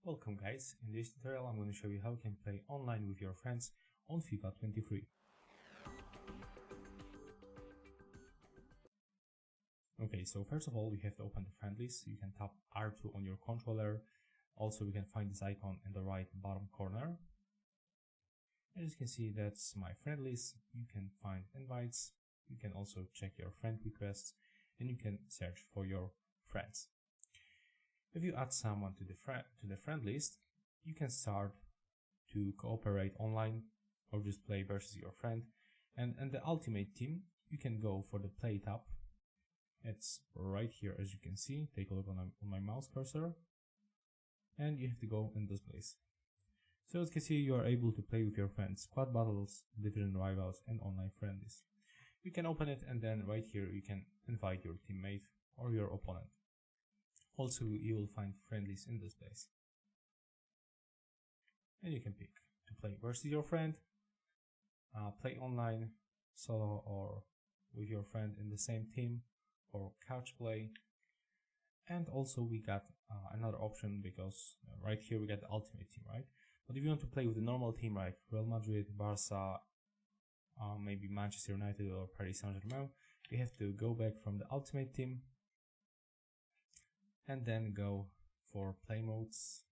Welcome guys, in this tutorial I'm going to show you how you can play online with your friends on FIFA 23. Okay, so first of all we have to open the friendlies. You can tap R2 on your controller. Also we can find this icon in the right bottom corner. As you can see, that's my friendlies. You can find invites. You can also check your friend requests and you can search for your friends. If you add someone to the friend list, you can start to cooperate online or just play versus your friend. And in the ultimate team, you can go for the play tab. It's right here, as you can see. Take a look on my mouse cursor, and you have to go in this place. So as you can see, you are able to play with your friends, squad battles, division rivals, and online friendlies. You can open it, and then right here you can invite your teammate or your opponent. Also, you will find friendlies in this place. And you can pick to play versus your friend, play online, solo, or with your friend in the same team, or couch play. And also we got another option, because right here we got the ultimate team, right? But if you want to play with the normal team, like Real Madrid, Barca, maybe Manchester United or Paris Saint-Germain, you have to go back from the ultimate team and then go for play modes,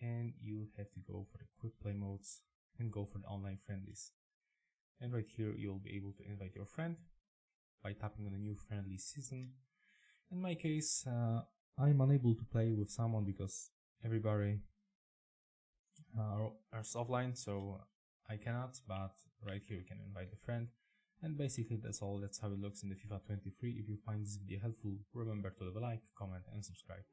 and you have to go for the quick play modes and go for the online friendlies. And right here you'll be able to invite your friend by tapping on the new friendly season. In my case, I'm unable to play with someone because everybody is offline, so I cannot, but right here you can invite a friend. And basically that's all. That's how it looks in the FIFA 23. If you find this video helpful, remember to leave a like, comment and subscribe.